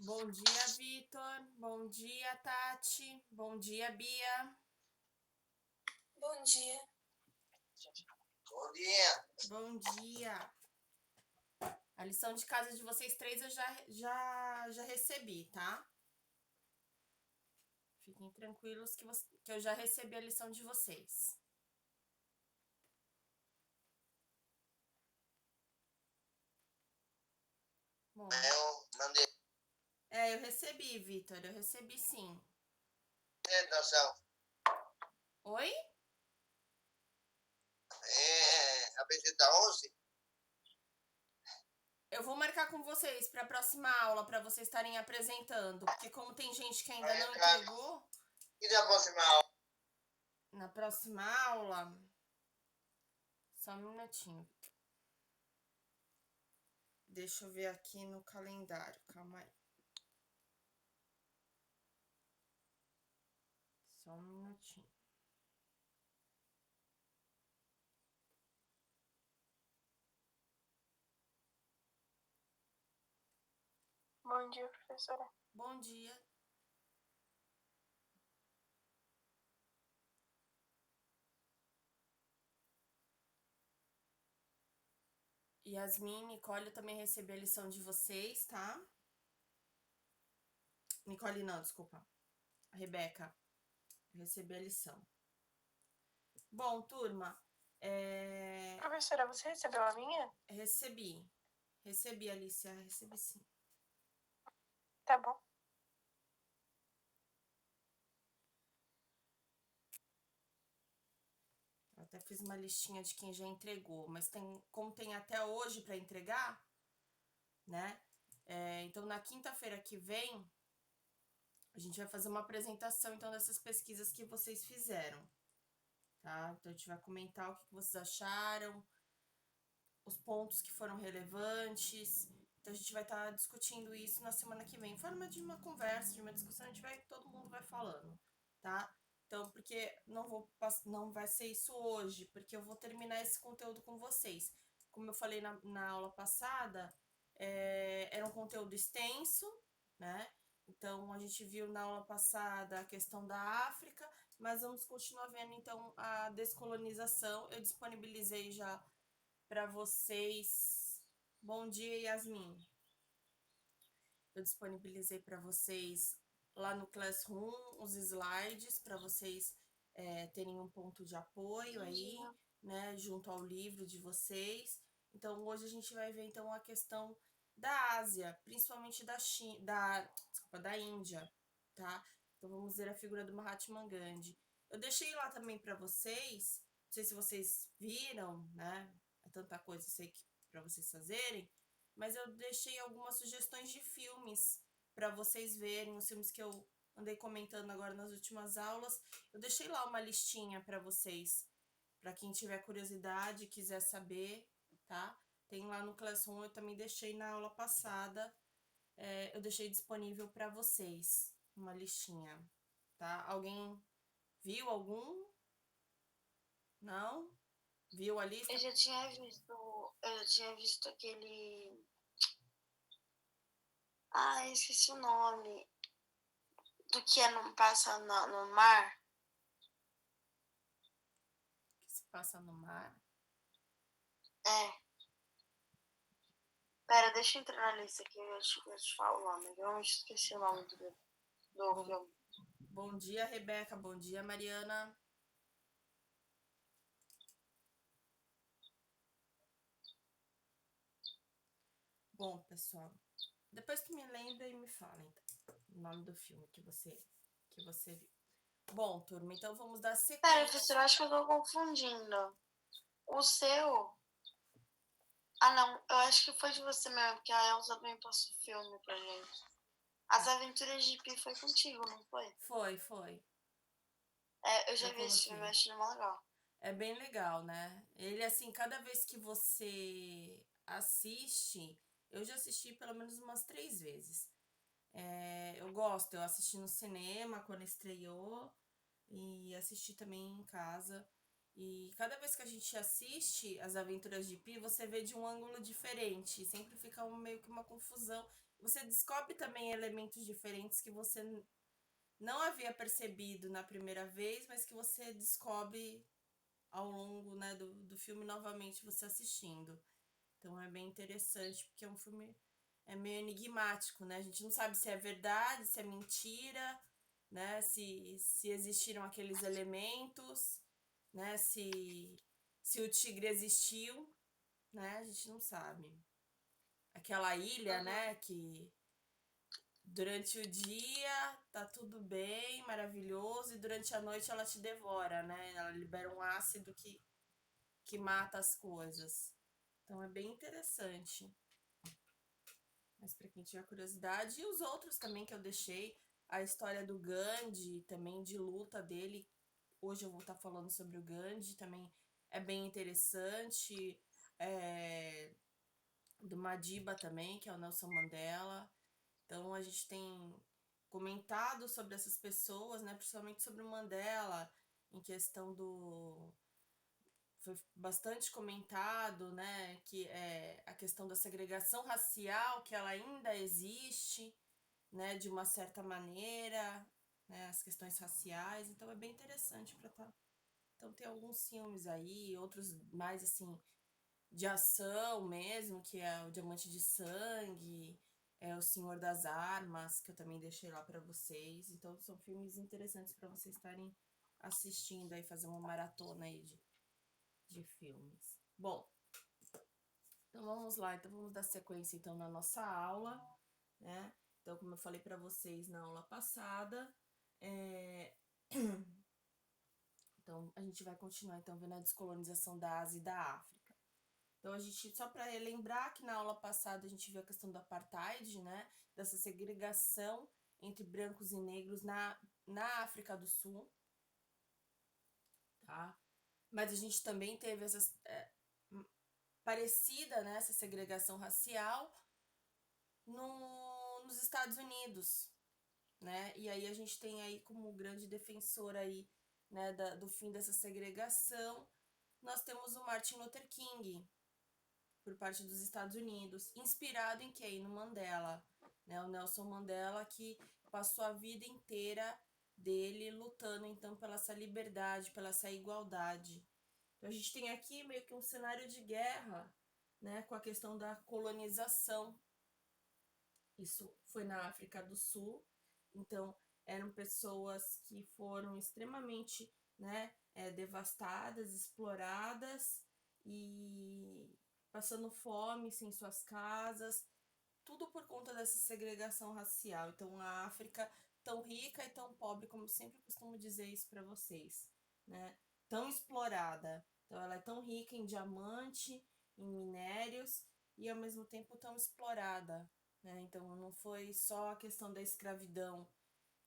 Bom dia, Vitor. Bom dia, Tati. Bom dia, Bia. Bom dia. Bom dia. Bom dia. A lição de casa de vocês três eu já recebi, tá? Fiquem tranquilos que eu já recebi a lição de vocês. Bom. Eu mandei Eu recebi, Vitor. Eu recebi sim. apresentação. Oi? Apresentar 11? Eu vou marcar com vocês para a próxima aula, para vocês estarem apresentando. Porque como tem gente que ainda não entregou, E da próxima aula? na próxima aula... Só um minutinho. Deixa eu ver aqui no calendário, calma aí. Só um minutinho. Bom dia, professora. Bom dia. Yasmin, Nicole, eu também recebi a lição de vocês, tá? Nicole não, desculpa. Rebeca, eu recebi a lição. Bom, turma, Professora, você recebeu a minha? recebi. Recebi, Alicia, recebi sim. Tá bom. Eu até fiz uma listinha de quem já entregou, mas como tem até hoje para entregar, né? Então, na quinta-feira que vem, a gente vai fazer uma apresentação, então, dessas pesquisas que vocês fizeram, tá? Então, a gente vai comentar o que vocês acharam, os pontos que foram relevantes. Então, a gente vai estar discutindo isso na semana que vem. Em forma de uma conversa, de uma discussão, todo mundo vai falando, tá? Então, porque não vai ser isso hoje, porque eu vou terminar esse conteúdo com vocês. Como eu falei na aula passada, era um conteúdo extenso, né? Então, a gente viu na aula passada a questão da África, mas vamos continuar vendo, então, a descolonização. Eu disponibilizei já para vocês. Bom dia, Yasmin. Eu disponibilizei para vocês lá no Classroom os slides para vocês terem um ponto de apoio aí, né, junto ao livro de vocês. Então, hoje a gente vai ver então a questão da Ásia, principalmente da Índia, tá? Então, vamos ver a figura do Mahatma Gandhi. Eu deixei lá também para vocês, não sei se vocês viram, né? É tanta coisa, eu sei que para vocês fazerem, mas eu deixei algumas sugestões de filmes para vocês verem, os filmes que eu andei comentando agora nas últimas aulas. Eu deixei lá uma listinha para vocês, para quem tiver curiosidade e quiser saber, tá? Tem lá no Classroom, eu também deixei na aula passada, eu deixei disponível para vocês uma listinha, tá? Alguém viu algum? Não? Viu a lista? Eu já tinha visto aquele... esqueci o nome. Do que não passa no mar. Que se passa no mar? Pera, deixa eu entrar na lista aqui, eu te falo o nome. Eu esqueci o nome do Bom, filme. bom dia, Rebeca. Bom dia, Mariana. Bom, pessoal, depois tu me lembra e me fala, então, o nome do filme que você viu. Bom, turma, então vamos dar Pera, sequência. professor, acho que eu tô confundindo. O seu... não, eu acho que foi de você mesmo, porque a Elsa também passou filme pra gente. As Aventuras de Pi foi contigo, não foi? Foi. Eu já Eu vi esse filme, eu coloquei. achei mó legal. É bem legal, né? Ele, assim, cada vez que você assiste, eu já assisti pelo menos umas 3 vezes. Eu gosto, eu assisti no cinema quando estreou e assisti também em casa. E cada vez que a gente assiste As Aventuras de Pi, você vê de um ângulo diferente. Sempre fica meio que uma confusão. você descobre também elementos diferentes que você não havia percebido na primeira vez, mas que você descobre ao longo, né, do filme novamente você assistindo. Então é bem interessante, porque é um filme meio enigmático, né? A gente não sabe se é verdade, se é mentira, né? Se existiram aqueles elementos, né? Se o tigre existiu, né? A gente não sabe. Aquela ilha, Uhum. né? Que durante o dia tá tudo bem, maravilhoso, e durante a noite ela te devora, né? Ela libera um ácido que mata as coisas. Então é bem interessante. Mas para quem tiver curiosidade, e os outros também que eu deixei, a história do Gandhi, também de luta dele. Hoje eu vou estar falando sobre o Gandhi, também é bem interessante. Do Madiba também, que é o Nelson Mandela. Então a gente tem comentado sobre essas pessoas, né, principalmente sobre o Mandela, em questão do foi bastante comentado, né, que é a questão da segregação racial, que ela ainda existe, né, de uma certa maneira, né, as questões raciais, então é bem interessante para estar. Então tem alguns filmes aí, outros mais assim de ação mesmo, que é o Diamante de Sangue, é o Senhor das Armas, que eu também deixei lá para vocês. Então são filmes interessantes para vocês estarem assistindo aí, fazer uma maratona aí de filmes. Bom, então vamos lá, então vamos dar sequência então na nossa aula, né? Então, como eu falei para vocês na aula passada, então a gente vai continuar então vendo a descolonização da Ásia e da África. Então a gente, só para relembrar que na aula passada a gente viu a questão do apartheid, né? Dessa segregação entre brancos e negros na África do Sul, tá? Mas a gente também teve essas parecida, né, essa segregação racial nos Estados Unidos, né? E aí a gente tem aí como grande defensor aí, né, do fim dessa segregação, nós temos o Martin Luther King, por parte dos Estados Unidos, inspirado em quem? No Mandela, né? O Nelson Mandela, que passou a vida inteira dele lutando então pela essa liberdade, pela essa igualdade. Então a gente tem aqui meio que um cenário de guerra, né, com a questão da colonização. Isso foi na África do Sul, então eram pessoas que foram extremamente, né, devastadas, exploradas e passando fome, sem suas casas, tudo por conta dessa segregação racial. Então a África tão rica e tão pobre, como eu sempre costumo dizer isso para vocês, né? Tão explorada. Então ela é tão rica em diamante, em minérios e ao mesmo tempo tão explorada, né? Então não foi só a questão da escravidão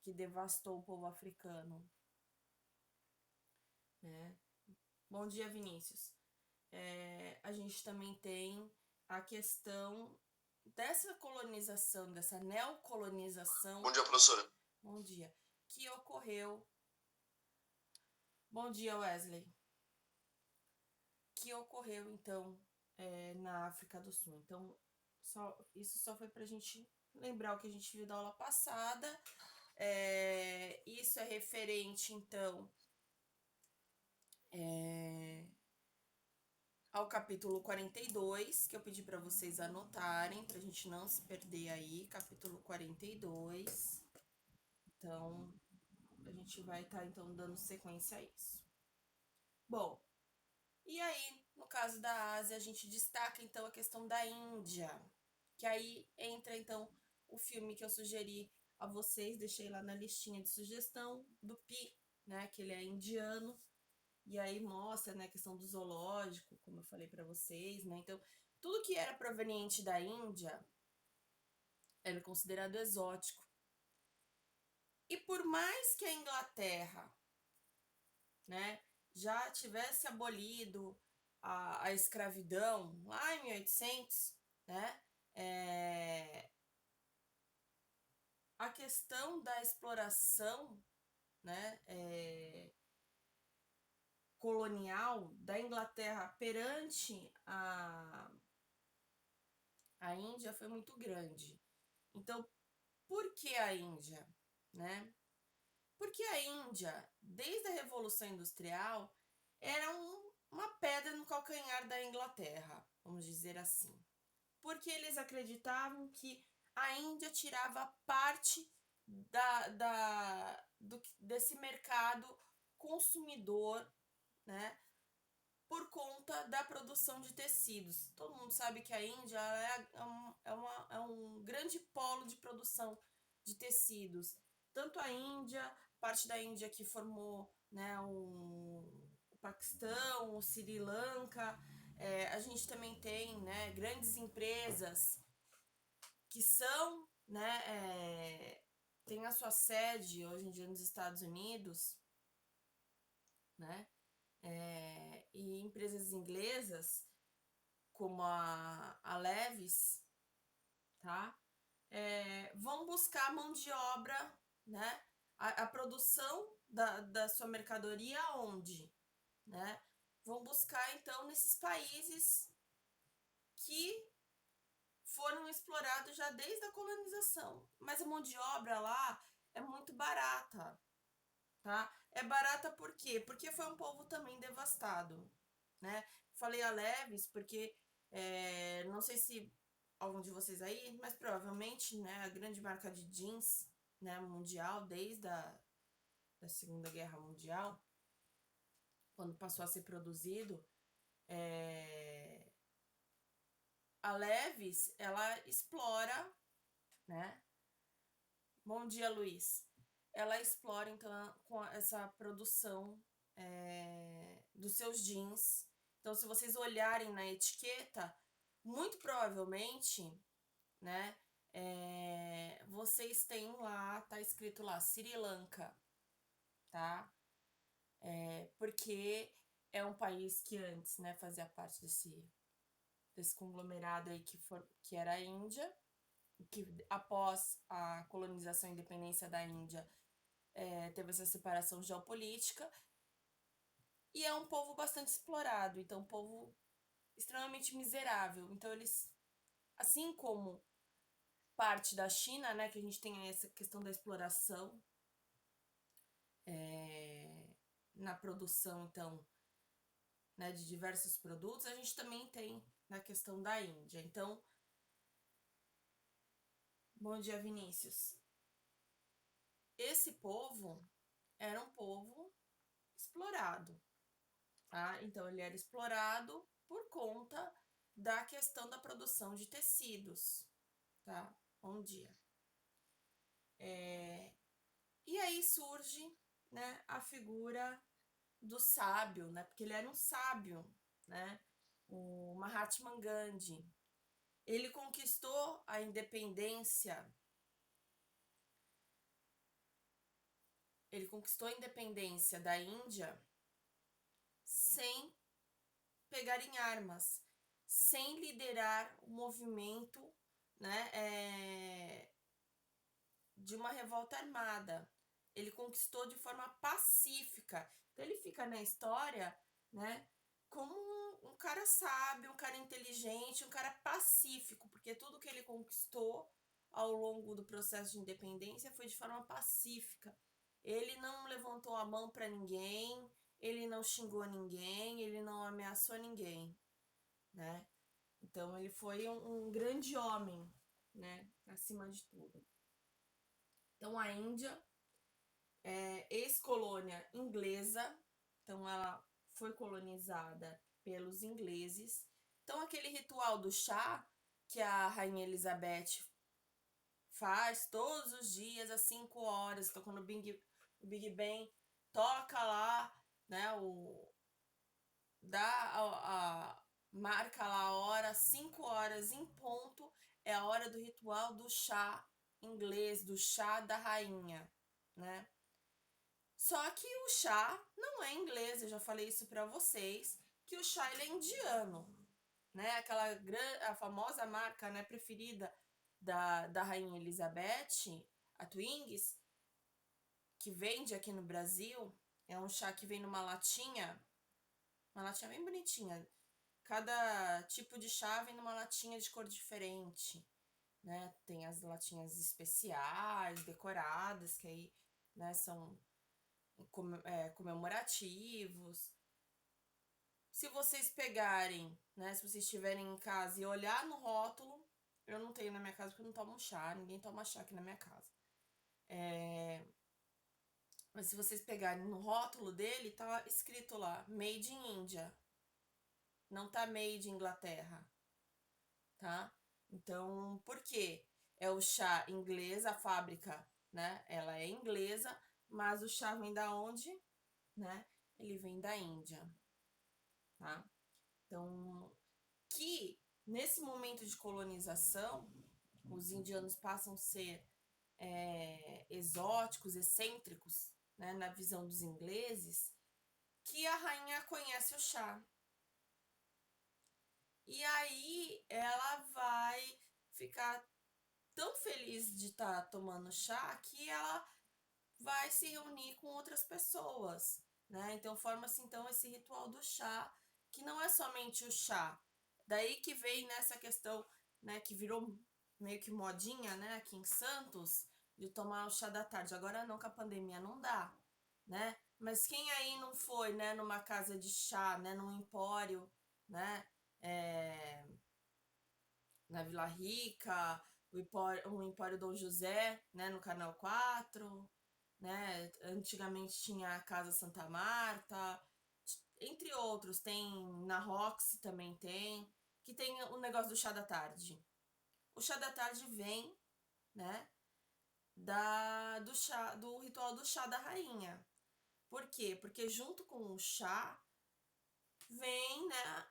que devastou o povo africano, né? Bom dia, Vinícius. A gente também tem a questão dessa colonização, dessa neocolonização. Bom dia, professora. Bom dia. Que ocorreu. Bom dia, Wesley. Que ocorreu, então, na África do Sul. Então, isso só foi pra gente lembrar o que a gente viu da aula passada. Isso é referente, então, ao capítulo 42, que eu pedi para vocês anotarem, pra gente não se perder aí, capítulo 42. Então, a gente vai estar, então, dando sequência a isso. Bom, e aí, no caso da Ásia, a gente destaca, então, a questão da Índia, que aí entra, então, o filme que eu sugeri a vocês, deixei lá na listinha de sugestão, do Pi, né, que ele é indiano, e aí mostra, né, a questão do zoológico, como eu falei para vocês, né, então, tudo que era proveniente da Índia era considerado exótico. E por mais que a Inglaterra, né, já tivesse abolido a escravidão lá em 1800, né, a questão da exploração, né, colonial da Inglaterra perante a Índia foi muito grande. Então, por que a Índia, né? Porque a Índia, desde a Revolução Industrial, era uma pedra no calcanhar da Inglaterra, vamos dizer assim. Porque eles acreditavam que a Índia tirava parte desse mercado consumidor, né? Por conta da produção de tecidos. Todo mundo sabe que a Índia é um grande polo de produção de tecidos. Tanto a Índia, parte da Índia que formou, né, o Paquistão, o Sri Lanka. A gente também tem, né, grandes empresas que são, né, tem a sua sede hoje em dia nos Estados Unidos, né? E empresas inglesas como a Levis, tá? Vão buscar mão de obra, né? A produção da sua mercadoria onde, né? Vão buscar então nesses países que foram explorados já desde a colonização. Mas a mão de obra lá é muito barata, tá? É barata por quê? Porque foi um povo também devastado, né? Falei a Levis porque não sei se algum de vocês aí, mas provavelmente, né, a grande marca de jeans, né, mundial desde da Segunda Guerra Mundial, quando passou a ser produzido, a Levis, ela explora, né? Bom dia, Luiz. Ela explora então com essa produção dos seus jeans. Então, se vocês olharem na etiqueta, muito provavelmente, né, vocês têm lá, tá escrito lá, Sri Lanka, tá? Porque é um país que antes, né, fazia parte desse conglomerado aí que era a Índia, que após a colonização e independência da Índia, teve essa separação geopolítica, e é um povo bastante explorado, então um povo extremamente miserável. Então eles, assim como parte da China, né, que a gente tem essa questão da exploração na produção, então, né, de diversos produtos, a gente também tem na questão da Índia. Então, bom dia, Vinícius. Esse povo era um povo explorado, tá? Então, ele era explorado por conta da questão da produção de tecidos, tá? Bom dia. E aí surge, né, a figura do sábio, né? Porque ele era um sábio, né? O Mahatma Gandhi. Ele conquistou a independência. Ele conquistou a independência da Índia sem pegar em armas, sem liderar o movimento, né, de uma revolta armada. Ele conquistou de forma pacífica. Então ele fica na história, né, como um cara sábio, um cara inteligente, um cara pacífico, porque tudo que ele conquistou ao longo do processo de independência foi de forma pacífica. Ele não levantou a mão para ninguém, ele não xingou ninguém, ele não ameaçou ninguém, né? Então ele foi um grande homem, né, acima de tudo. Então a Índia é ex-colônia inglesa, então ela foi colonizada pelos ingleses. Então aquele ritual do chá que a Rainha Elizabeth faz todos os dias às 5 horas, então quando o Big Ben toca lá, né, marca lá a hora, 5 horas em ponto, é a hora do ritual do chá inglês, do chá da rainha, né? Só que o chá não é inglês, eu já falei isso para vocês, que o chá ele é indiano, né? A famosa marca, né, preferida da Rainha Elizabeth, a Twinings, que vende aqui no Brasil, é um chá que vem numa latinha, uma latinha bem bonitinha. Cada tipo de chá vem numa latinha de cor diferente. né? Tem as latinhas especiais, decoradas, que aí, né, são comemorativos. Se vocês pegarem, né, se vocês estiverem em casa e olhar no rótulo, eu não tenho na minha casa porque eu não tomo chá, ninguém toma chá aqui na minha casa. Mas se vocês pegarem no rótulo dele, tá escrito lá, Made in India. Não tá Made in Inglaterra, tá? Então, por quê? É o chá inglês, a fábrica, né? Ela é inglesa, mas o chá vem da onde? Né? Ele vem da Índia, tá? Então, que nesse momento de colonização, os indianos passam a ser exóticos, excêntricos, né, na visão dos ingleses, que a rainha conhece o chá. E aí ela vai ficar tão feliz de estar tomando chá que ela vai se reunir com outras pessoas, né? Então forma-se então esse ritual do chá, que não é somente o chá. Daí que vem nessa questão, né, que virou meio que modinha, né, aqui em Santos, de tomar o chá da tarde. Agora não, com a pandemia não dá, né? Mas quem aí não foi, né, numa casa de chá, né, num empório, né, na Vila Rica, o Empório Dom José, né, no Canal 4, né? Antigamente tinha a Casa Santa Marta, entre outros, tem na Roxy também que tem o negócio do chá da tarde. O chá da tarde vem, né, do ritual do chá da rainha. Por quê? Porque junto com o chá vem, né,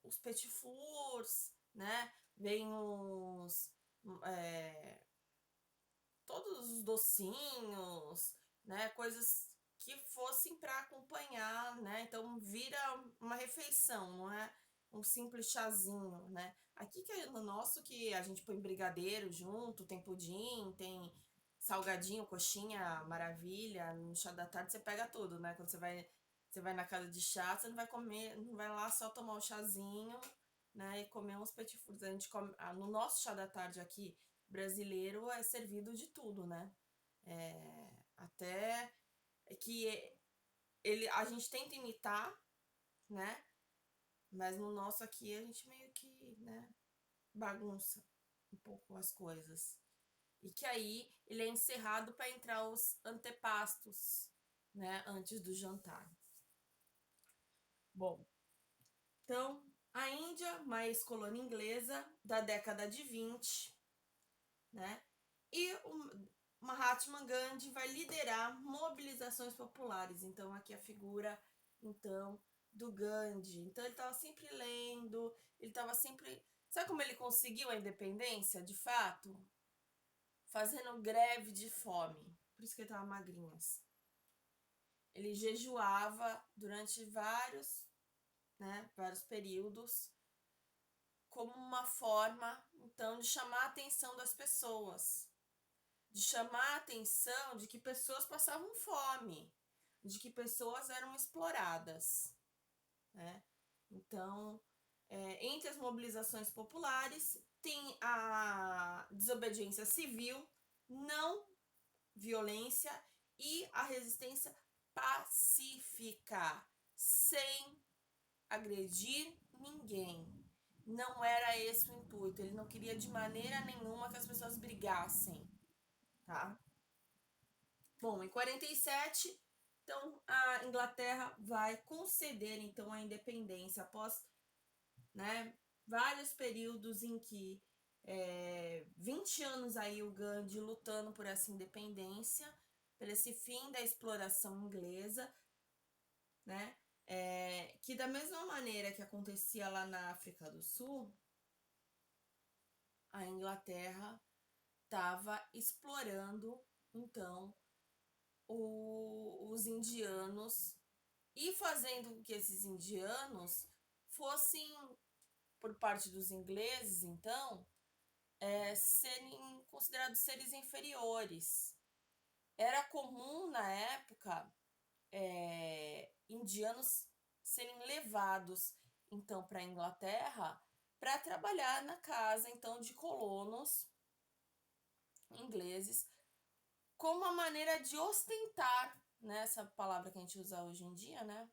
os petit fours, né? Vem todos os docinhos, né? Coisas que fossem para acompanhar, né? Então vira uma refeição, não é um simples chazinho, né? Aqui que é no nosso que a gente põe brigadeiro junto, tem pudim, tem salgadinho, coxinha, maravilha. No chá da tarde você pega tudo, né? Quando você vai na casa de chá, você não vai comer, não vai lá só tomar o chazinho, né? E comer uns petit fours. A gente come, no nosso chá da tarde aqui brasileiro é servido de tudo, né? Até que a gente tenta imitar, né? Mas no nosso aqui a gente meio que, né, bagunça um pouco as coisas. E que aí ele é encerrado para entrar os antepastos, né, antes do jantar. Bom, então a Índia, mais colônia inglesa da década de 20, né? E o Mahatma Gandhi vai liderar mobilizações populares. Então aqui a figura então do Gandhi. Então ele estava sempre lendo, ele estava sempre, sabe como ele conseguiu a independência, de fato? Fazendo greve de fome. Por isso que ele estava magrinho. Ele jejuava durante vários períodos, como uma forma então de chamar a atenção das pessoas, de chamar a atenção de que pessoas passavam fome, de que pessoas eram exploradas, né? Então, entre as mobilizações populares tem a desobediência civil, não violência, e a resistência pacífica, sem agredir ninguém. Não era esse o intuito, ele não queria de maneira nenhuma que as pessoas brigassem, tá? Bom, em 47, então a Inglaterra vai conceder então a independência após, né, vários períodos em que 20 anos aí o Gandhi lutando por essa independência, por esse fim da exploração inglesa, né? Que da mesma maneira que acontecia lá na África do Sul, a Inglaterra estava explorando então os indianos e fazendo com que esses indianos fossem, por parte dos ingleses, então, serem considerados seres inferiores. Era comum na época indianos serem levados então para a Inglaterra para trabalhar na casa então de colonos, ingleses como uma maneira de ostentar, né, essa palavra que a gente usa hoje em dia, né,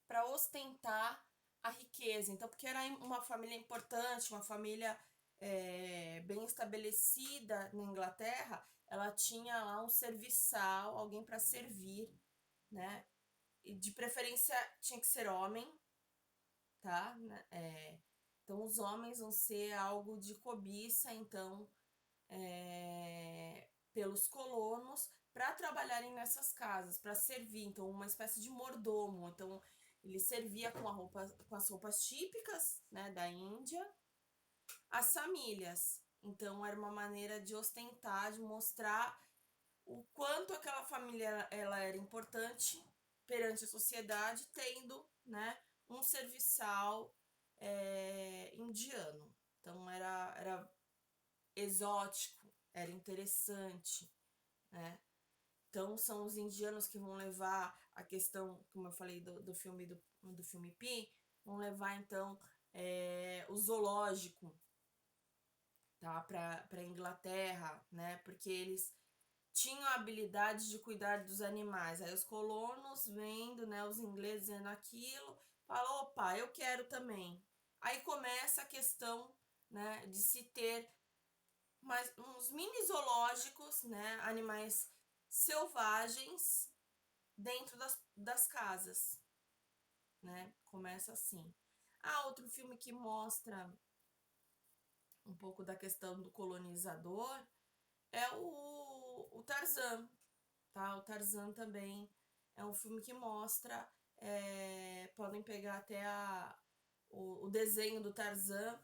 para ostentar a riqueza. Então, porque era uma família importante, uma família bem estabelecida na Inglaterra, ela tinha lá um serviçal, alguém para servir, né, e de preferência tinha que ser homem, tá? Então, os homens vão ser algo de cobiça, então, pelos colonos para trabalharem nessas casas, para servir, então uma espécie de mordomo. Então ele servia com as roupas típicas, né, da Índia, as famílias. Então era uma maneira de ostentar, de mostrar o quanto aquela família ela era importante perante a sociedade, tendo, né, um serviçal indiano. Então era exótico, era interessante, né? Então são os indianos que vão levar a questão, como eu falei do filme Pi, vão levar então o zoológico, tá, para Inglaterra, né? Porque eles tinham a habilidade de cuidar dos animais. Aí os colonos vendo, né, os ingleses vendo aquilo, falam, opa, eu quero também. Aí começa a questão, né, de se ter uns mini zoológicos, né, animais selvagens dentro das casas, né? Começa assim. Outro filme que mostra um pouco da questão do colonizador é o Tarzan, tá? O Tarzan também é um filme que mostra, podem pegar até o desenho do Tarzan,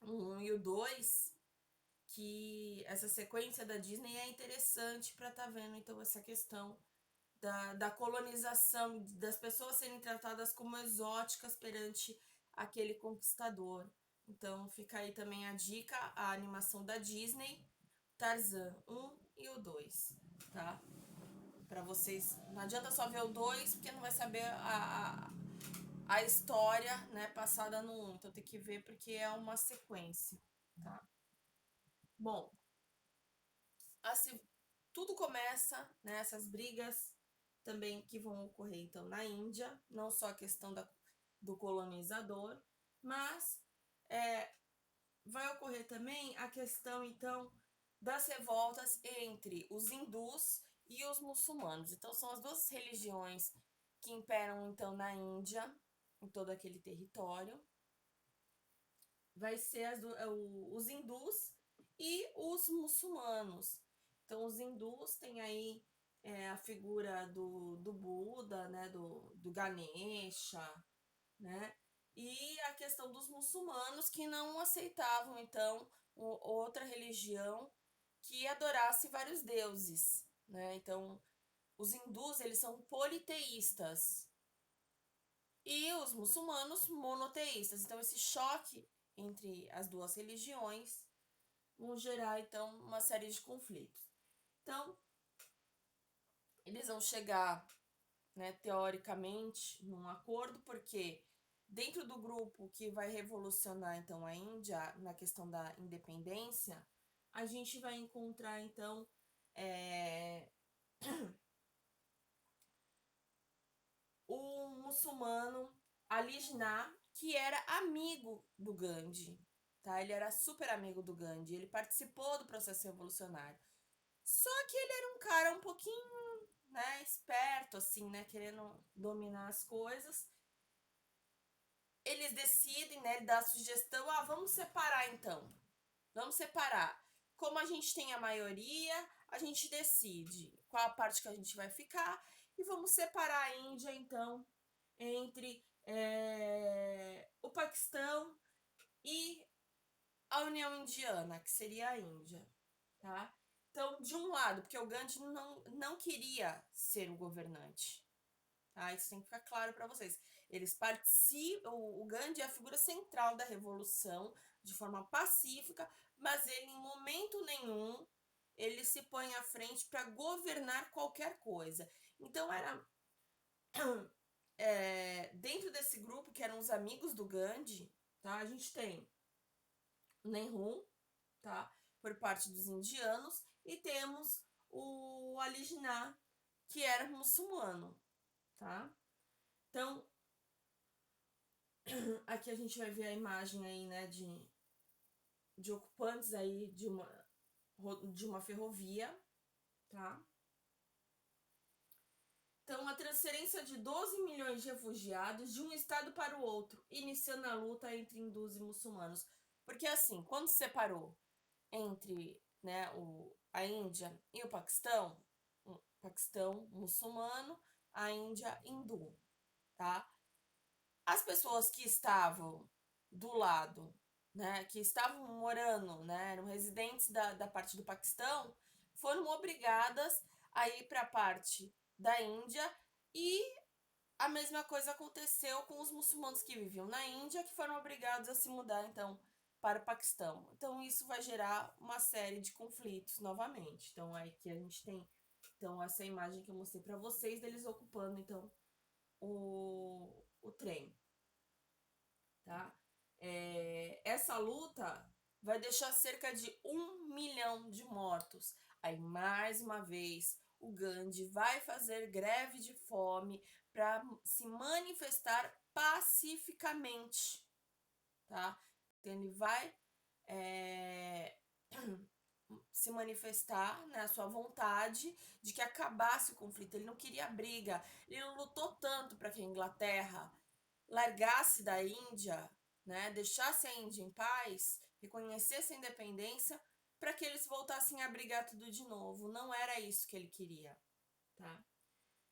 o 1 e o 2, que essa sequência da Disney é interessante para estar vendo então essa questão da colonização, das pessoas serem tratadas como exóticas perante aquele conquistador. Então fica aí também a dica, a animação da Disney, Tarzan 1 e o 2, tá? Para vocês, não adianta só ver o 2, porque não vai saber a história, né, passada no 1. Então tem que ver porque é uma sequência, tá? Bom, assim, tudo começa, né, essas brigas também que vão ocorrer então na Índia, não só a questão do colonizador, mas vai ocorrer também a questão então das revoltas entre os hindus e os muçulmanos. Então são as duas religiões que imperam então na Índia, em todo aquele território. Vai ser os hindus e os muçulmanos. Então os hindus têm aí a figura do Buda, né, do Ganesha, né? E a questão dos muçulmanos que não aceitavam então outra religião que adorasse vários deuses, né? Então os hindus eles são politeístas e os muçulmanos monoteístas. Então esse choque entre as duas religiões vão gerar então uma série de conflitos. Então eles vão chegar, né, teoricamente num acordo, porque dentro do grupo que vai revolucionar então a Índia na questão da independência, a gente vai encontrar então o muçulmano Ali Jinnah, que era amigo do Gandhi, tá? Ele era super amigo do Gandhi, ele participou do processo revolucionário. Só que ele era um cara um pouquinho, né, esperto, assim, né, querendo dominar as coisas. Eles decidem, né, ele dá a sugestão, vamos separar então. Vamos separar. Como a gente tem a maioria, a gente decide qual a parte que a gente vai ficar e vamos separar a Índia, então, entre o Paquistão e a União Indiana, que seria a Índia, tá? Então, de um lado, porque o Gandhi não queria ser o governante, tá? Isso tem que ficar claro para vocês. Eles participam, o Gandhi é a figura central da revolução, de forma pacífica, mas ele em momento nenhum ele se põe à frente para governar qualquer coisa. Então era dentro desse grupo que eram os amigos do Gandhi, tá? A gente tem o Nehru, tá? por parte dos indianos, e temos o Ali Jinnah, que era muçulmano, tá? Então, aqui a gente vai ver a imagem aí, né, de ocupantes aí de uma ferrovia, tá? Então, a transferência de 12 milhões de refugiados de um estado para o outro, iniciando a luta entre hindus e muçulmanos. Porque assim, quando separou entre, né, a Índia e o Paquistão muçulmano, a Índia hindu, tá? As pessoas que estavam do lado, né, que estavam morando, né, eram residentes da parte do Paquistão, foram obrigadas a ir para a parte da Índia, e a mesma coisa aconteceu com os muçulmanos que viviam na Índia, que foram obrigados a se mudar, então, para o Paquistão. Então, isso vai gerar uma série de conflitos novamente. Então, aí que a gente tem, então, essa imagem que eu mostrei para vocês, deles ocupando, então, o trem, tá? Essa luta vai deixar cerca de 1 milhão de mortos. Aí, mais uma vez, o Gandhi vai fazer greve de fome para se manifestar pacificamente, tá? Então, ele vai se manifestar, né, a sua vontade de que acabasse o conflito. Ele não queria briga. Ele não lutou tanto para que a Inglaterra largasse da Índia, né, deixasse a Índia em paz, reconhecesse a independência, para que eles voltassem a brigar tudo de novo. Não era isso que ele queria, tá?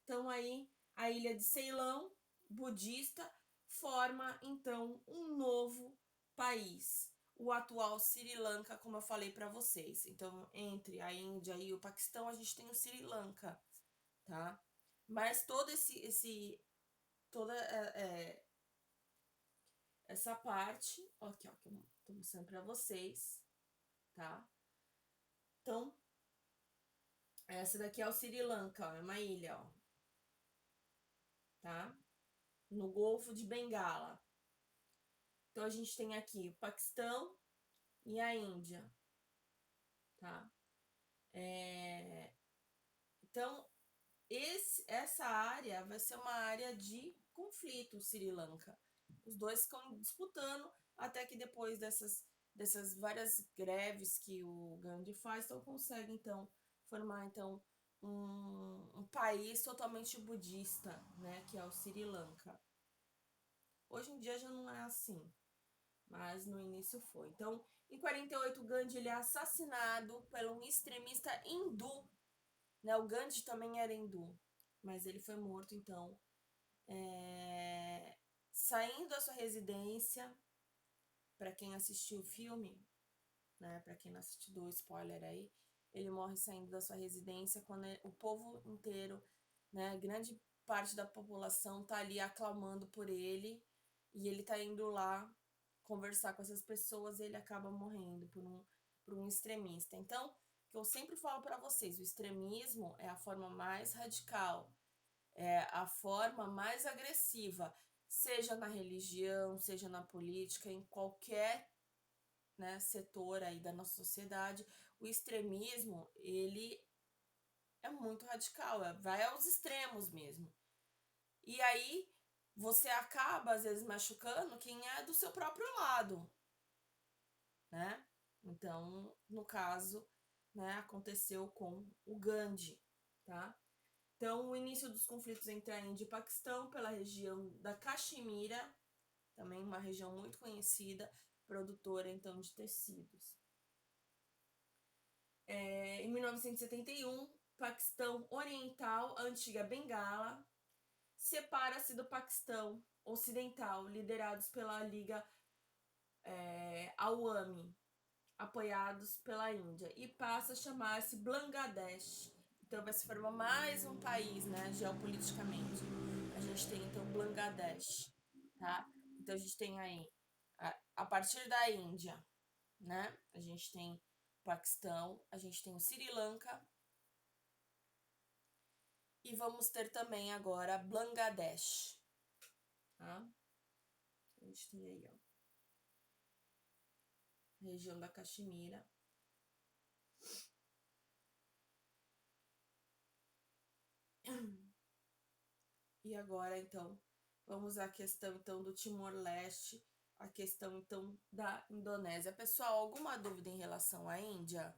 Então aí a ilha de Ceilão, budista, forma então um novo país, o atual Sri Lanka, como eu falei para vocês. Então, entre a Índia e o Paquistão, a gente tem o Sri Lanka, tá? Mas todo toda essa parte, aqui, ó, que eu tô mostrando para vocês, tá? Então, essa daqui é o Sri Lanka, ó, é uma ilha, ó, tá? No Golfo de Bengala. Então, a gente tem aqui o Paquistão e a Índia, tá? Então, essa área vai ser uma área de conflito, o Sri Lanka. Os dois ficam disputando até que depois dessas várias greves que o Gandhi faz, então consegue, então, formar, então, um país totalmente budista, né, que é o Sri Lanka. Hoje em dia já não é assim, mas no início foi. Então, em 48, Gandhi ele é assassinado por um extremista hindu, né? O Gandhi também era hindu, mas ele foi morto, então, saindo da sua residência. Para quem assistiu o filme, né? Para quem não assistiu, do spoiler aí, ele morre saindo da sua residência quando o povo inteiro, né? Grande parte da população tá ali aclamando por ele, e ele tá indo lá conversar com essas pessoas, e ele acaba morrendo por um extremista. Então, que eu sempre falo para vocês, o extremismo é a forma mais radical, é a forma mais agressiva, seja na religião, seja na política, em qualquer, né, setor aí da nossa sociedade. O extremismo, ele é muito radical, vai aos extremos mesmo. E aí você acaba às vezes machucando quem é do seu próprio lado, né? Então, no caso, né, aconteceu com o Gandhi, tá? Então, o início dos conflitos entre a Índia e o Paquistão pela região da Caxemira, também uma região muito conhecida, produtora então de tecidos. Em 1971, Paquistão Oriental, a antiga Bengala, separa-se do Paquistão Ocidental, liderados pela Liga Awami, apoiados pela Índia, e passa a chamar-se Bangladesh. Então vai se formar mais um país, né, geopoliticamente. A gente tem então Bangladesh, tá? Então a gente tem aí, a partir da Índia, né, a gente tem o Paquistão, a gente tem o Sri Lanka, e vamos ter também agora Bangladesh, tá? A gente tem aí, ó, região da Caxemira. E agora, então, vamos à questão, então, do Timor-Leste, a questão, então, da Indonésia. Pessoal, alguma dúvida em relação à Índia?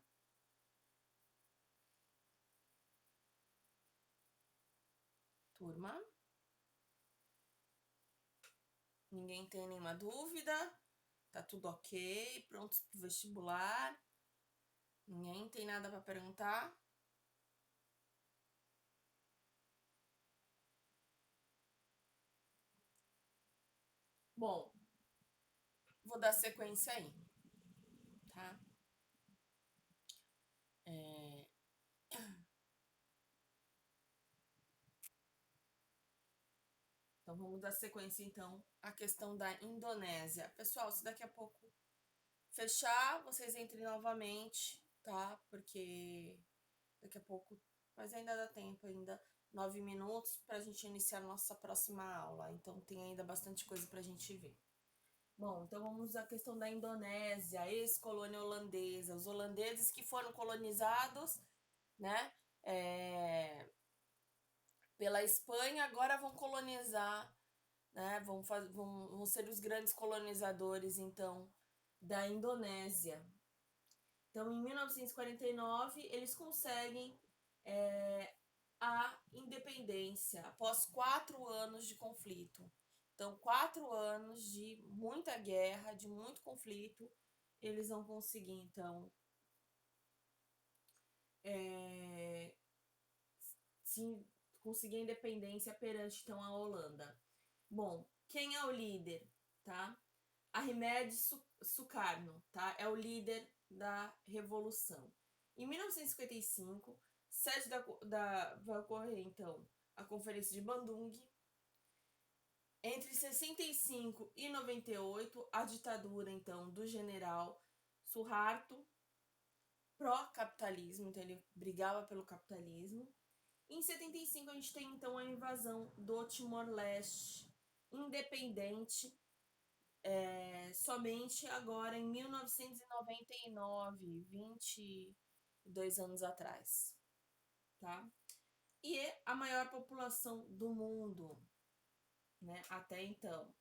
Turma? Ninguém tem nenhuma dúvida? Tá tudo ok? Prontos pro vestibular? Ninguém tem nada para perguntar? Bom, vou dar sequência aí, tá? Então, vamos dar sequência, então, à questão da Indonésia. Pessoal, se daqui a pouco fechar, vocês entrem novamente, tá? Porque daqui a pouco, mas ainda dá tempo, ainda 9 minutos para a gente iniciar nossa próxima aula. Então, tem ainda bastante coisa para a gente ver. Bom, então vamos à questão da Indonésia, ex-colônia holandesa. Os holandeses que foram colonizados, né, pela Espanha, agora vão colonizar, né, vão ser os grandes colonizadores, então, da Indonésia. Então, em 1949, eles conseguem a independência após 4 anos de conflito. Então, 4 anos de muita guerra, de muito conflito, eles vão conseguir, então, conseguir a independência perante, então, a Holanda. Bom, quem é o líder, tá? Ahmed Sukarno, tá? É o líder da revolução. Em 1955, vai ocorrer, então, a Conferência de Bandung. Entre 65 e 98, a ditadura, então, do general Suharto, pró-capitalismo, então ele brigava pelo capitalismo. Em 75, a gente tem, então, a invasão do Timor-Leste, independente, somente agora em 1999, 22 anos atrás, tá? E é a maior população do mundo, né, até então.